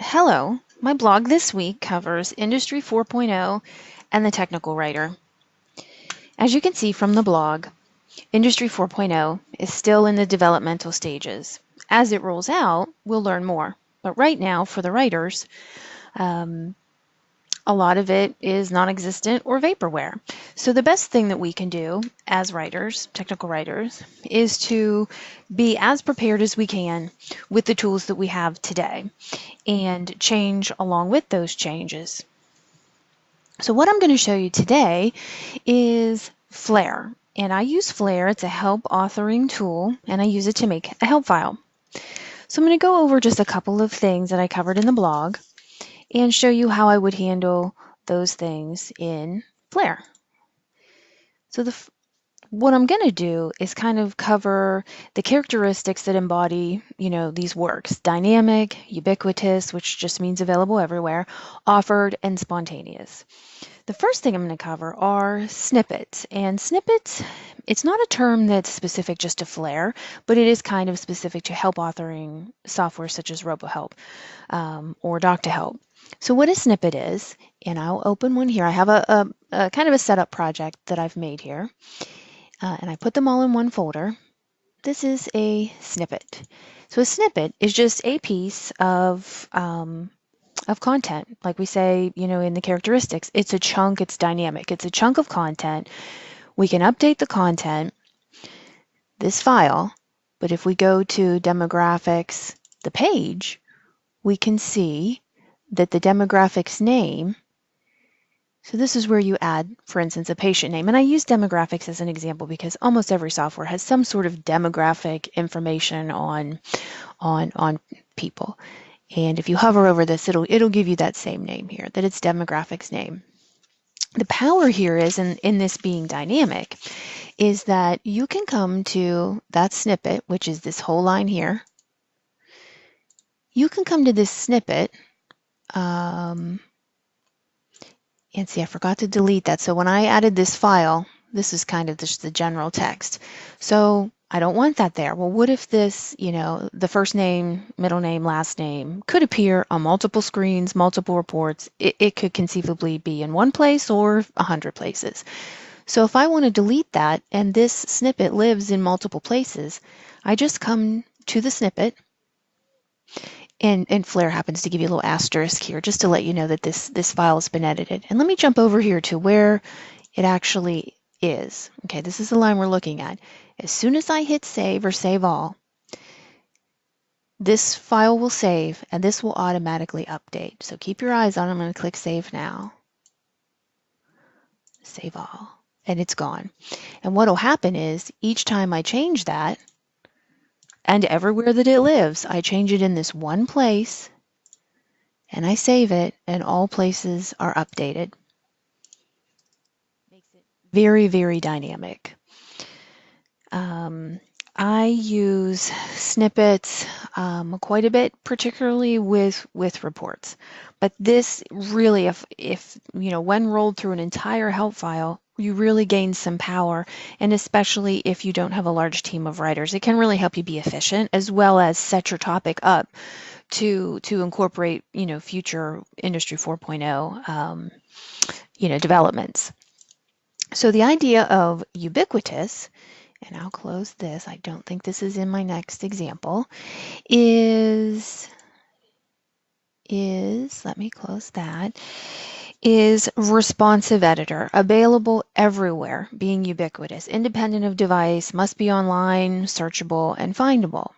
Hello, my blog this week covers Industry 4.0 and the technical writer. As you can see from the blog, Industry 4.0 is still in the developmental stages. As it rolls out, we'll learn more. But right now, for the writers, a lot of it is non-existent or vaporware. So the best thing that we can do as writers, technical writers, is to be as prepared as we can with the tools that we have today and change along with those changes. So what I'm going to show you today is Flare. And I use Flare. It's a help authoring tool, and I use it to make a help file. So I'm going to go over just a couple of things that I covered in the blog and show you how I would handle those things in Flare. So what I'm going to do is kind of cover the characteristics that embody, these works: dynamic, ubiquitous, which just means available everywhere, offered, and spontaneous. The first thing I'm going to cover are snippets. And snippets, it's not a term that's specific just to Flare, but it is kind of specific to help authoring software such as RoboHelp or Doc2Help. So what a snippet is, and I'll open one here. I have a kind of a setup project that I've made here, and I put them all in one folder. This is a snippet. So a snippet is just a piece of content. Like we say, in the characteristics, it's a chunk, it's dynamic. It's a chunk of content. We can update the content, this file, but if we go to demographics, the page, we can see that the demographics name, so this is where you add, for instance, a patient name. And I use demographics as an example because almost every software has some sort of demographic information on people. And if you hover over this, it'll give you that same name here, that it's demographics name. The power here is, in this being dynamic, is that you can come to that snippet, which is this whole line here. You can come to this snippet, and see, I forgot to delete that. So when I added this file, this is kind of just the general text. So I don't want that there. Well, what if this, the first name, middle name, last name could appear on multiple screens, multiple reports. It could conceivably be in one place or 100 places. So if I want to delete that and this snippet lives in multiple places, I just come to the snippet, and Flare happens to give you a little asterisk here just to let you know that this file has been edited. And let me jump over here to where it actually is. Okay, this is the line we're looking at. As soon as I hit save or save all, this file will save and this will automatically update. So keep your eyes on it. I'm going to click save now. Save all. And it's gone. And what will happen is each time I change that, and everywhere that it lives, I change it in this one place, and I save it, and all places are updated. Makes it very, very dynamic. I use snippets quite a bit, particularly with reports. But this really, if when rolled through an entire help file, you really gain some power, and especially if you don't have a large team of writers, it can really help you be efficient as well as set your topic up to incorporate future Industry 4.0 developments. So the idea of ubiquitous, and I'll close this, I don't think this is in my next example, is let me close that, is responsive editor, available everywhere, being ubiquitous, independent of device, must be online, searchable, and findable.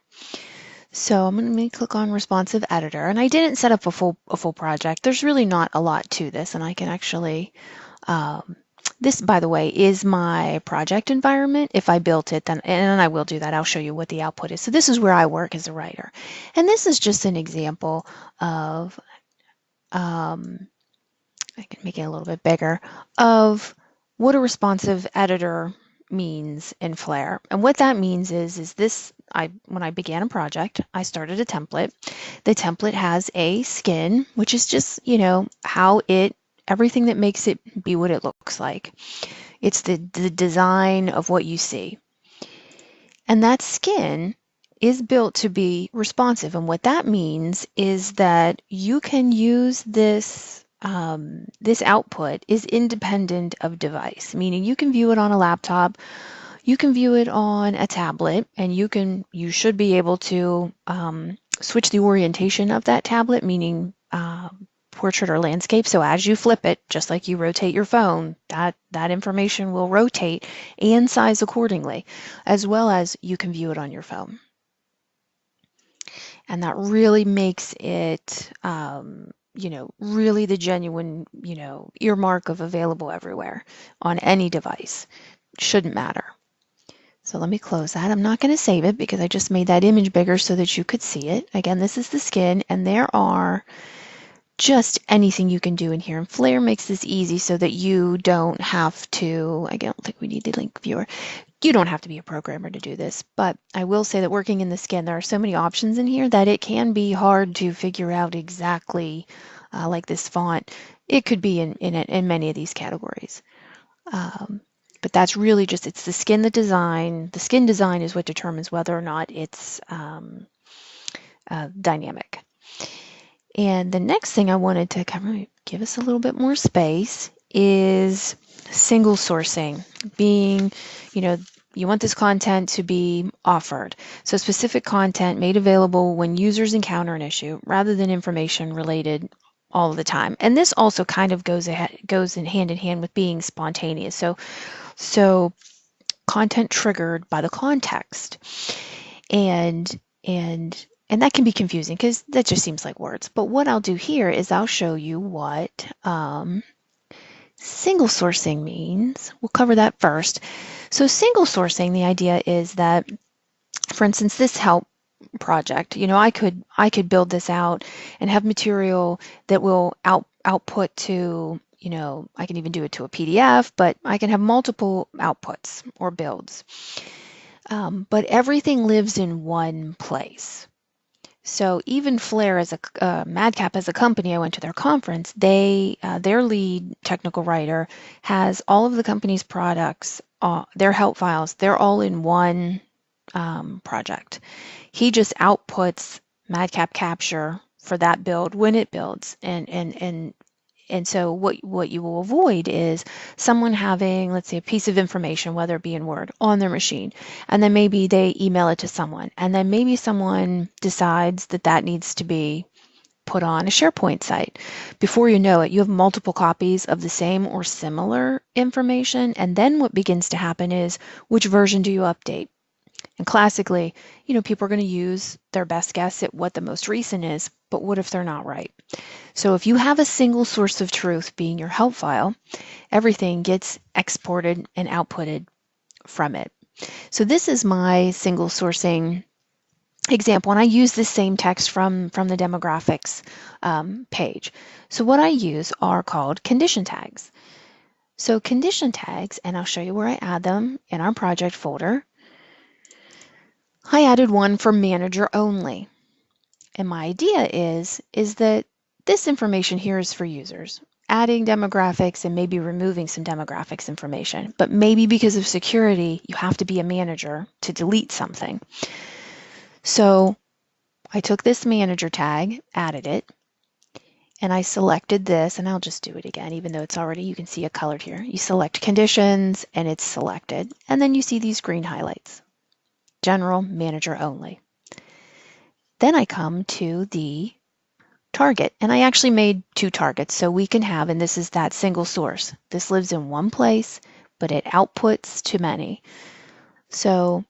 So I'm going to click on responsive editor, and I didn't set up a full project. There's really not a lot to this, and I can actually, this, by the way, is my project environment. If I built it, then, and I will do that, I'll show you what the output is. So this is where I work as a writer. And this is just an example of, I can make it a little bit bigger, of what a responsive editor means in Flare. And what that means is this, when I began a project, I started a template. The template has a skin, which is just, how everything that makes it be what it looks like. It's the design of what you see. And that skin is built to be responsive. And what that means is that you can use this, this output is independent of device, meaning you can view it on a laptop, you can view it on a tablet, and you should be able to switch the orientation of that tablet, meaning portrait or landscape. So as you flip it, just like you rotate your phone, that information will rotate and size accordingly, as well as you can view it on your phone. And that really makes it, really the genuine, earmark of available everywhere on any device. Shouldn't matter. So let me close that. I'm not going to save it because I just made that image bigger so that you could see it. Again, this is the skin, and there are just anything you can do in here. And Flare makes this easy so that you don't have to, I don't think we need the link viewer. You don't have to be a programmer to do this, but I will say that working in the skin, there are so many options in here that it can be hard to figure out exactly, like this font. It could be in many of these categories. But that's really just, it's the skin design. The skin design is what determines whether or not it's dynamic. And the next thing I wanted to cover, give us a little bit more space, is single sourcing. Being, you want this content to be offered. So specific content made available when users encounter an issue rather than information related all the time. And this also kind of goes in hand with being spontaneous. So content triggered by the context. And that can be confusing because that just seems like words. But what I'll do here is I'll show you what single sourcing means. We'll cover that first. So single sourcing, the idea is that, for instance, this help project, I could build this out and have material that will output to, I can even do it to a PDF, but I can have multiple outputs or builds. But everything lives in one place. So even Flare as Madcap as a company, I went to their conference, their lead technical writer has all of the company's products, their help files, they're all in one project. He just outputs Madcap Capture for that build when it builds. And so what you will avoid is someone having, let's say, a piece of information, whether it be in Word, on their machine, and then maybe they email it to someone, and then maybe someone decides that needs to be put on a SharePoint site. Before you know it, you have multiple copies of the same or similar information, and then what begins to happen is, which version do you update? And classically, people are going to use their best guess at what the most recent is, but what if they're not right? So if you have a single source of truth being your help file, everything gets exported and outputted from it. So this is my single sourcing example, and I use this same text from the demographics page. So what I use are called condition tags. So condition tags, and I'll show you where I add them in our project folder. I added one for manager only. And my idea is that this information here is for users, adding demographics and maybe removing some demographics information. But maybe because of security, you have to be a manager to delete something. So I took this manager tag, added it, and I selected this, and I'll just do it again, even though it's already, you can see it colored here. You select conditions, and it's selected. And then you see these green highlights. General, manager only. Then I come to the target, and I actually made two targets so we can have, and this is that single source. This lives in one place, but it outputs to many. So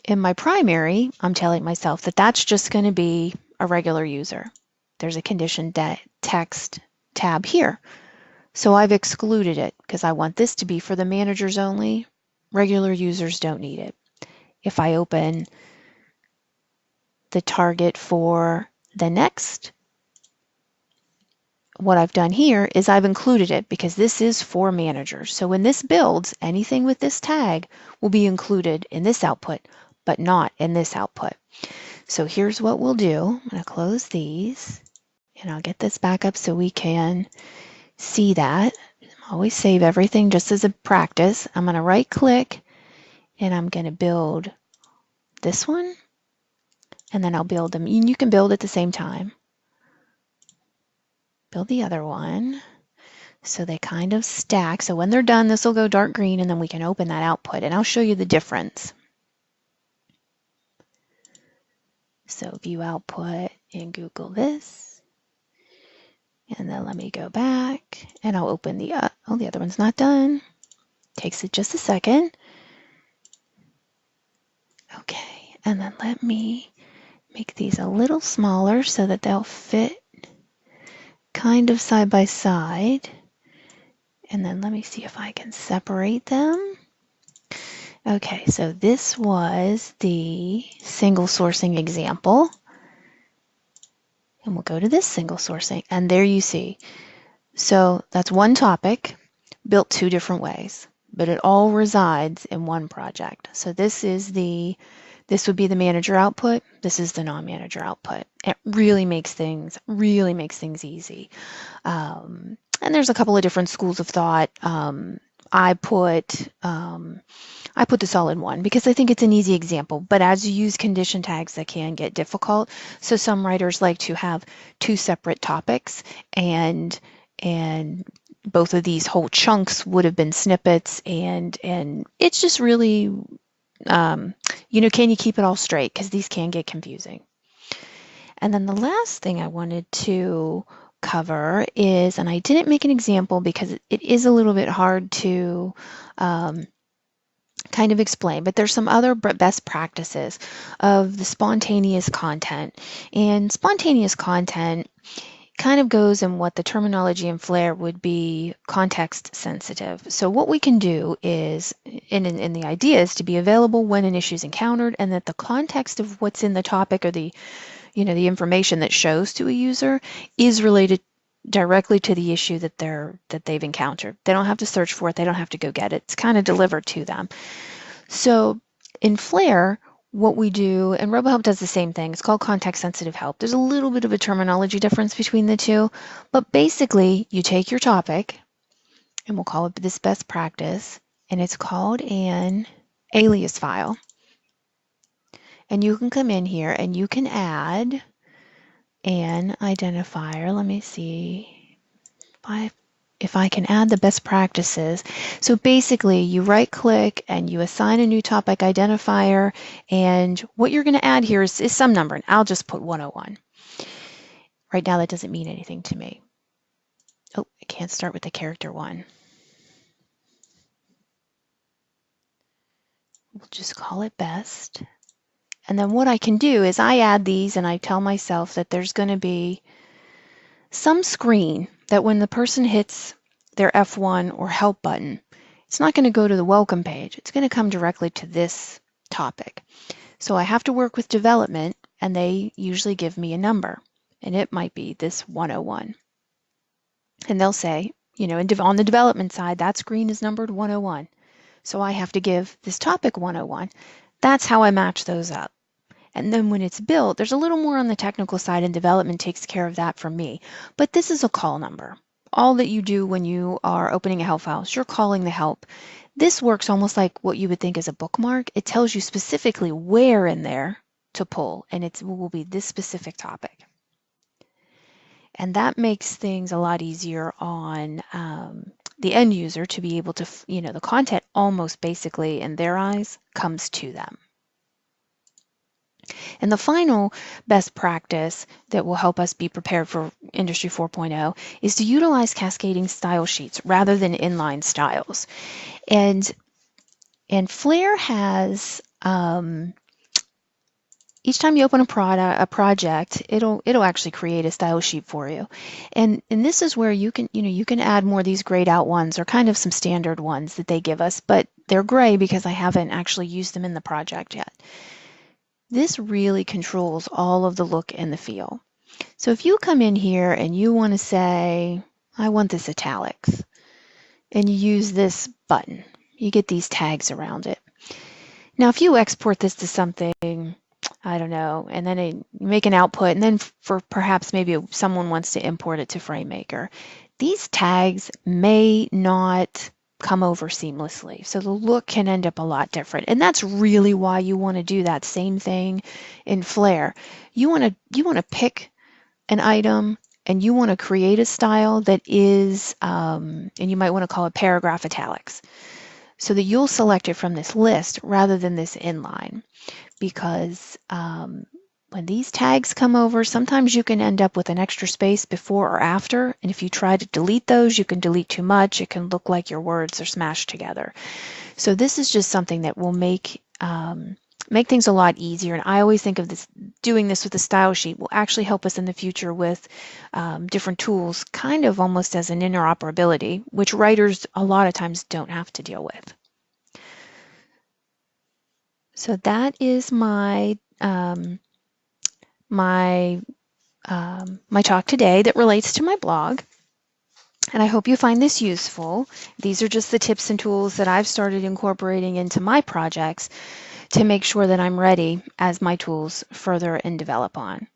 in my primary, I'm telling myself that that's just going to be a regular user. There's a condition text tab here. So I've excluded it because I want this to be for the managers only. Regular users don't need it. If I open the target for the next, what I've done here is I've included it because this is for managers. So when this builds, anything with this tag will be included in this output, but not in this output. So here's what we'll do. I'm going to close these, and I'll get this back up so we can see that. Always save everything just as a practice. I'm going to right click, and I'm going to build this one and then I'll build them. And you can build at the same time. Build the other one. So they kind of stack. So when they're done, this will go dark green, and then we can open that output, and I'll show you the difference. So view output in Google this, and then let me go back, and I'll open the other one's not done. Takes it just a second. Okay, and then let me make these a little smaller so that they'll fit kind of side by side. And then let me see if I can separate them. Okay, so this was the single sourcing example. And we'll go to this single sourcing, and there you see. So that's one topic built two different ways, but it all resides in one project. So this would be the manager output. This is the non-manager output. It really makes things easy. And there's a couple of different schools of thought. I put this all in one because I think it's an easy example, but as you use condition tags, that can get difficult. So some writers like to have two separate topics, and both of these whole chunks would have been snippets, and it's just really, can you keep it all straight? Because these can get confusing. And then the last thing I wanted to cover is, and I didn't make an example because it is a little bit hard to kind of explain, but there's some other best practices of the spontaneous content. And spontaneous content kind of goes in what the terminology in Flair would be context sensitive. So what we can do is, and the idea is to be available when an issue is encountered, and that the context of what's in the topic, or the information that shows to a user, is related directly to the issue that they've encountered. They don't have to search for it. They don't have to go get it. It's kind of delivered to them. So in Flair, what we do, and RoboHelp does the same thing. It's called context sensitive help. There's a little bit of a terminology difference between the two, but basically you take your topic, and we'll call it this best practice, and it's called an alias file. And you can come in here and you can add an identifier. Let me see if I can add the best practices. So basically you right click and you assign a new topic identifier, and what you're going to add here is some number, and I'll just put 101. Right now that doesn't mean anything to me. Oh, I can't start with the character 1. We'll just call it best. And then what I can do is I add these, and I tell myself that there's going to be some screen that when the person hits their F1 or help button, it's not going to go to the welcome page. It's going to come directly to this topic. So I have to work with development, and they usually give me a number, and it might be this 101. And they'll say, on the development side, that screen is numbered 101. So I have to give this topic 101. That's how I match those up. And then when it's built, there's a little more on the technical side, and development takes care of that for me. But this is a call number. All that you do when you are opening a help file is you're calling the help. This works almost like what you would think is a bookmark. It tells you specifically where in there to pull, and it will be this specific topic. And that makes things a lot easier on the end user to be able to, the content almost basically in their eyes comes to them. And the final best practice that will help us be prepared for Industry 4.0 is to utilize cascading style sheets rather than inline styles. And Flair has, each time you open a project, it'll actually create a style sheet for you. And this is where you can add more of these grayed out ones, or kind of some standard ones that they give us, but they're gray because I haven't actually used them in the project yet. This really controls all of the look and the feel. So if you come in here and you want to say, I want this italics, and you use this button, you get these tags around it. Now, if you export this to something, I don't know, and then you make an output, and then for perhaps maybe someone wants to import it to FrameMaker, these tags may not come over seamlessly. So the look can end up a lot different. And that's really why you want to do that same thing in Flare. You want to pick an item and you want to create a style that is, and you might want to call it paragraph italics, so that you'll select it from this list rather than this inline. Because when these tags come over, sometimes you can end up with an extra space before or after, and if you try to delete those, you can delete too much. It can look like your words are smashed together. So this is just something that will make things a lot easier, and I always think of this, doing this with a style sheet will actually help us in the future with different tools, kind of almost as an interoperability, which writers a lot of times don't have to deal with. So that is my my talk today that relates to my blog, and I hope you find this useful. These are just the tips and tools that I've started incorporating into my projects to make sure that I'm ready as my tools further and develop on.